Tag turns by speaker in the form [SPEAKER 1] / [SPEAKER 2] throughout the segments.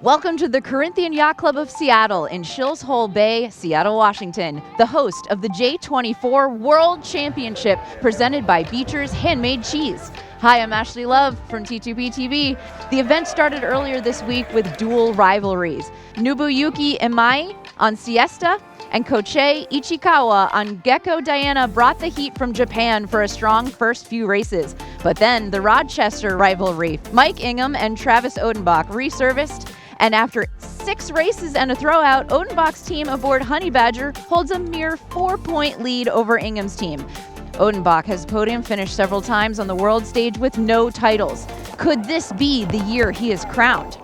[SPEAKER 1] Welcome to the Corinthian Yacht Club of Seattle in Shills Hole Bay, Seattle, Washington, the host of the J-24 World Championship presented by Beecher's Handmade Cheese. Hi, I'm Ashley Love from T2P TV. The event started earlier this week with dual rivalries. Nobuyuki Imai on Siesta and Kochei Ichikawa on Gecko Diana brought the heat from Japan for a strong first few races. But then the Rochester rivalry, Mike Ingham and Travis Odenbach resurfaced. And after 6 races and a throwout, Odenbach's team aboard Honey Badger holds a mere 4-point lead over Ingham's team. Odenbach has podium finished several times on the world stage with no titles. Could this be the year he is crowned?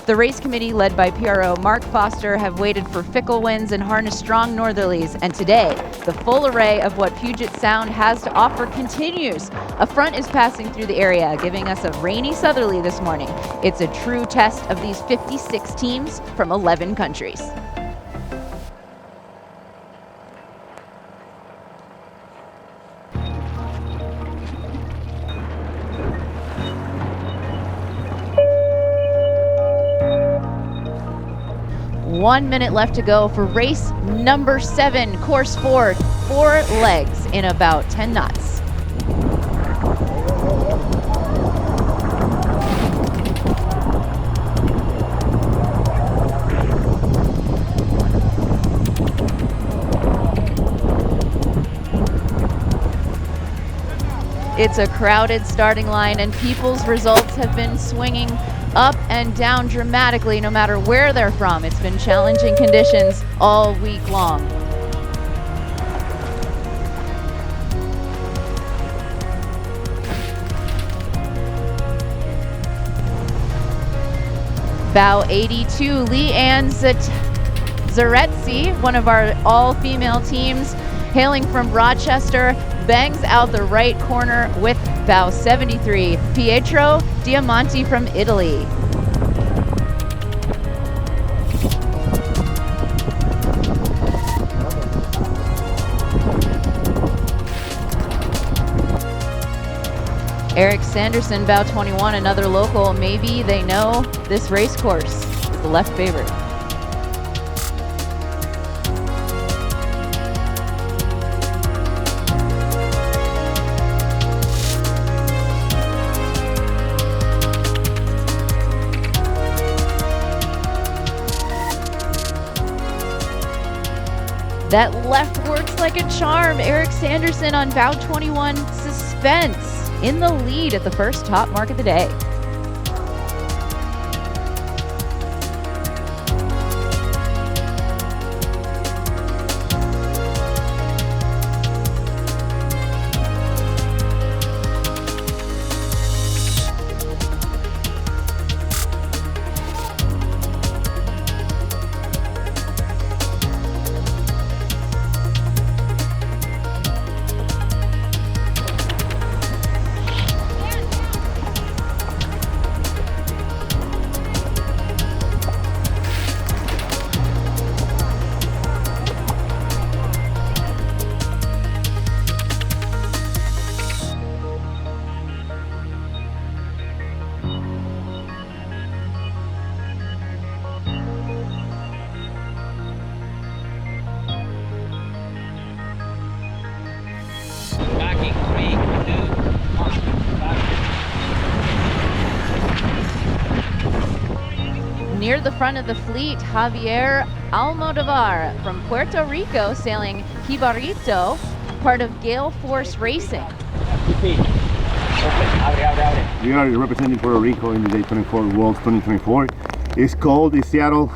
[SPEAKER 1] The race committee, led by PRO Mark Foster, have waited for fickle winds and harnessed strong northerlies, and today, the full array of what Puget Sound has to offer continues. A front is passing through the area, giving us a rainy southerly this morning. It's a true test of these 56 teams from 11 countries. One minute left to go for race number 7, course 4, 4 legs in about 10 knots. It's a crowded starting line, and people's results have been swinging up and down dramatically no matter where they're from. It's been challenging conditions all week long. Bow 82, Leanne Zaretzi, one of our all-female teams, hailing from Rochester, bangs out the right corner with bow 73, Pietro Diamanti from Italy. Eric Sanderson, bow 21, another local. Maybe they know this race course is the left favorite. That left works like a charm. Eric Sanderson on bow 21, suspense in the lead at the first top mark of the day.
[SPEAKER 2] Backing 3, 2, 1.
[SPEAKER 1] Near the front of the fleet, Javier Almodovar from Puerto Rico sailing Jibarito, part of Gale Force Racing.
[SPEAKER 3] We are representing Puerto Rico in the J-24 World 2024. It's cold in Seattle.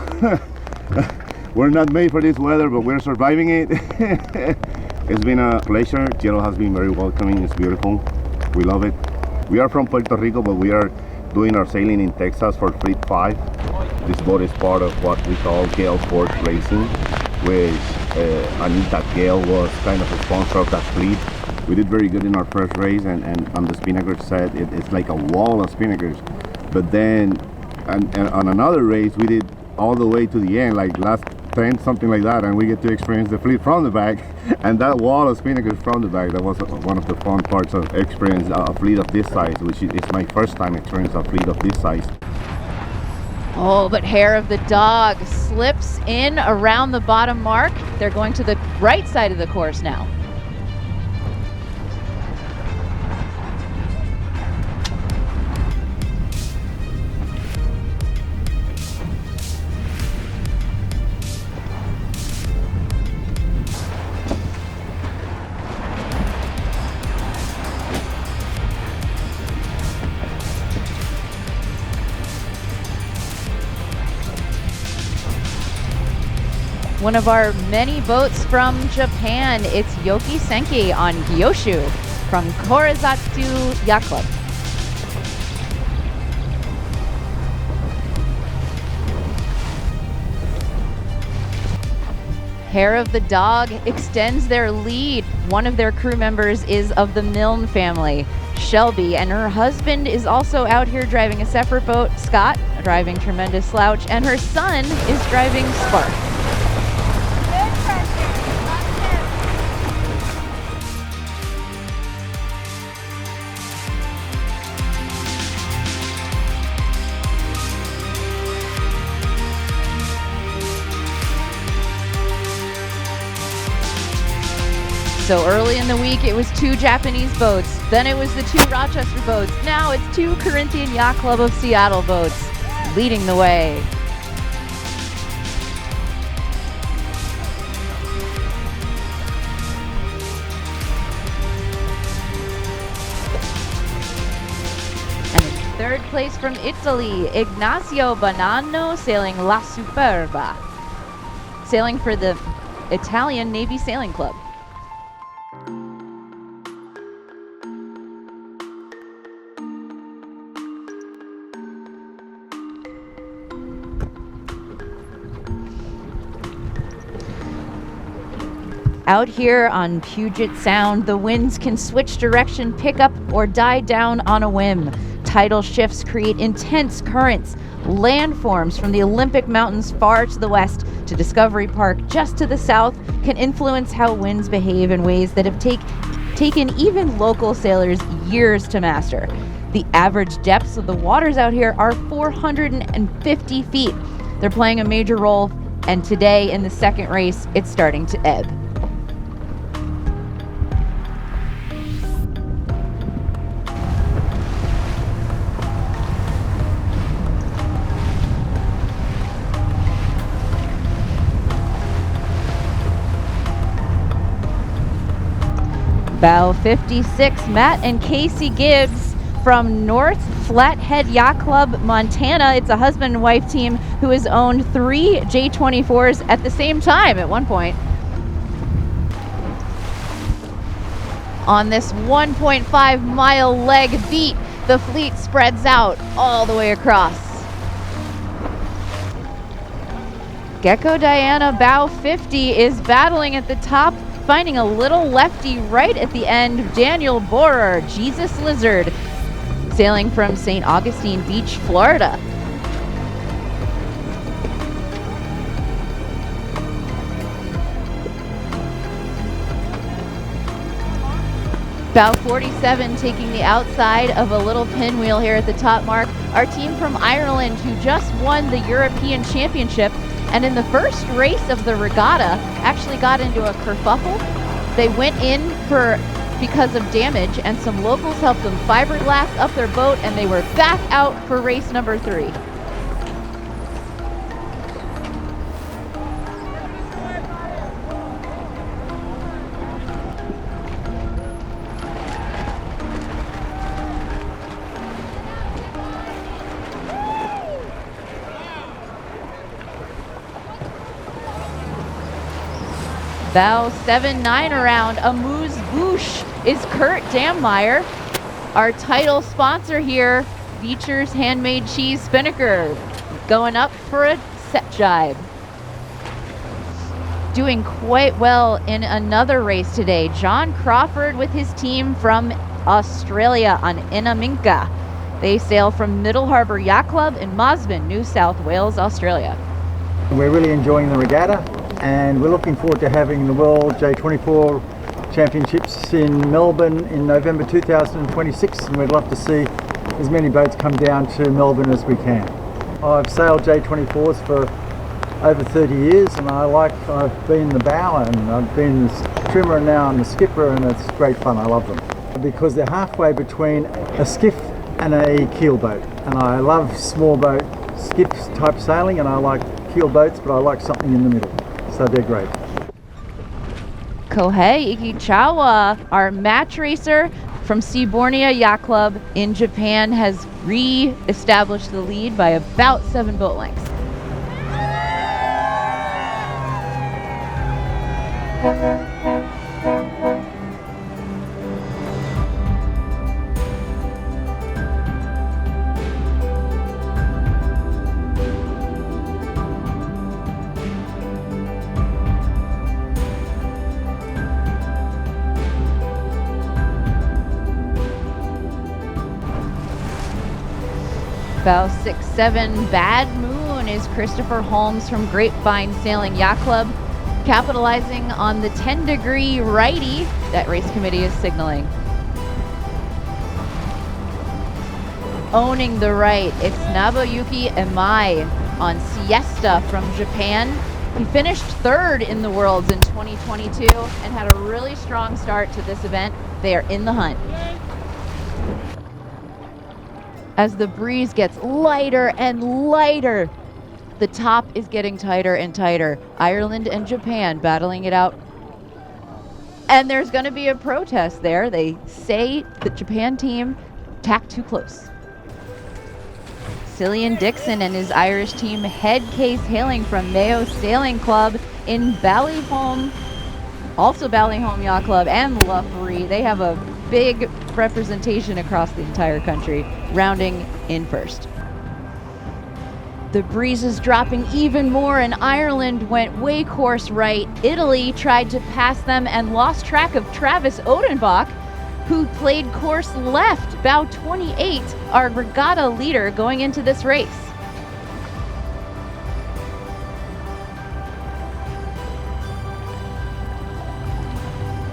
[SPEAKER 3] We're not made for this weather, but we're surviving it. It's been a pleasure. Seattle has been very welcoming. It's beautiful. We love it. We are from Puerto Rico, but we are doing our sailing in Texas for Fleet 5. This boat is part of what we call Gale Force Racing, which Anita Gale was kind of a sponsor of that fleet. We did very good in our first race, and on the spinnaker set, it's like a wall of spinnakers. But then and on another race, we did all the way to the end, like last 10, something like that, and we get to experience the fleet from the back, and that wall of spinnakers from the back. That was one of the fun parts of experience a fleet of this size, which is my first time experiencing a fleet of this size.
[SPEAKER 1] Oh, but Hair of the Dog slips in around the bottom mark. They're going to the right side of the course now. One of our many boats from Japan, it's Yoki Senki on Gyoshu from Korizatsu Yacht Club. Hair of the Dog extends their lead. One of their crew members is of the Milne family, Shelby, and her husband is also out here driving a separate boat, Scott, driving Tremendous Slouch, and her son is driving Spark. So early in the week, it was 2 Japanese boats. Then it was the 2 Rochester boats. Now it's 2 Corinthian Yacht Club of Seattle boats leading the way. And in third place from Italy, Ignazio Bonanno sailing La Superba, sailing for the Italian Navy Sailing Club. Out here on Puget Sound, the winds can switch direction, pick up, or die down on a whim. Tidal shifts create intense currents. Landforms from the Olympic Mountains far to the west to Discovery Park just to the south can influence how winds behave in ways that have taken even local sailors years to master. The average depths of the waters out here are 450 feet. They're playing a major role, and today in the second race, it's starting to ebb. Bow 56, Matt and Casey Gibbs from North Flathead Yacht Club, Montana. It's a husband and wife team who has owned 3 J-24s at the same time at one point. On this 1.5 mile leg beat, the fleet spreads out all the way across. Gecko Diana Bow 50 is battling at the top, finding a little lefty right at the end. Daniel Borer, Jesus Lizard, sailing from St. Augustine Beach, Florida. Bow 47 taking the outside of a little pinwheel here at the top mark. Our team from Ireland who just won the European Championship and in the first race of the regatta actually got into a kerfuffle. They went in because of damage, and some locals helped them fiberglass up their boat, and they were back out for race number 3. Bow 7-9 around, Amuse Bouche is Kurt Dammeyer. Our title sponsor here, Beecher's Handmade Cheese Spinnaker, going up for a set jibe. Doing quite well in another race today, John Crawford with his team from Australia on Inaminka. They sail from Middle Harbour Yacht Club in Mosman, New South Wales, Australia.
[SPEAKER 2] We're really enjoying the regatta, and we're looking forward to having the World J-24 Championships in Melbourne in November 2026, and we'd love to see as many boats come down to Melbourne as we can. I've sailed J-24s for over 30 years, and I've been the bow and I've been the trimmer and now I'm the skipper, and it's great fun. I love them because they're halfway between a skiff and a keel boat, and I love small boat skiff type sailing, and I like keel boats, but I like something in the middle, so they're great.
[SPEAKER 1] Kohei Ikichawa, our match racer from Seabornia Yacht Club in Japan, has re-established the lead by about 7 boat lengths. Bow 6-7 Bad Moon is Christopher Holmes from Grapevine Sailing Yacht Club, capitalizing on the 10-degree righty that race committee is signaling. Owning the right, it's Nobuyuki Emai on Siesta from Japan. He finished 3rd in the Worlds in 2022 and had a really strong start to this event. They are in the hunt. As the breeze gets lighter and lighter, the top is getting tighter and tighter. Ireland and Japan battling it out. And there's going to be a protest there. They say the Japan team tacked too close. Cillian Dixon and his Irish team head case hailing from Mayo Sailing Club in Ballyholme, also Ballyholme Yacht Club and Loughry. They have a big representation across the entire country, rounding in first. The breeze is dropping even more, and Ireland went way course right. Italy tried to pass them and lost track of Travis Odenbach, who played course left, bow 28, our regatta leader going into this race.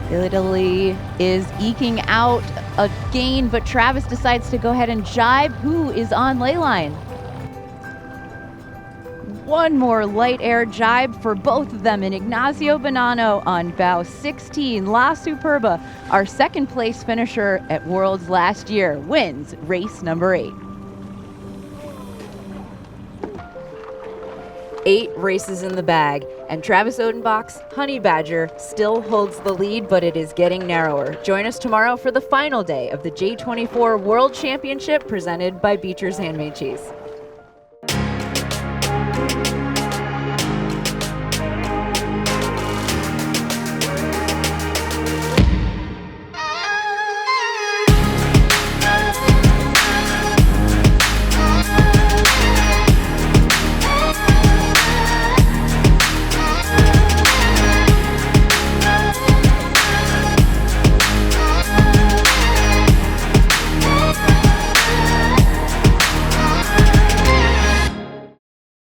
[SPEAKER 1] Italy is eking out a gain, but Travis decides to go ahead and jibe, who is on leyline. One more light air jibe for both of them, and Ignacio Bonanno on bow 16, La Superba, our 2nd place finisher at Worlds last year, wins race number 8. 8 races in the bag, and Travis Odenbach's Honey Badger still holds the lead, but it is getting narrower. Join us tomorrow for the final day of the J-24 World Championship presented by Beecher's Handmade Cheese.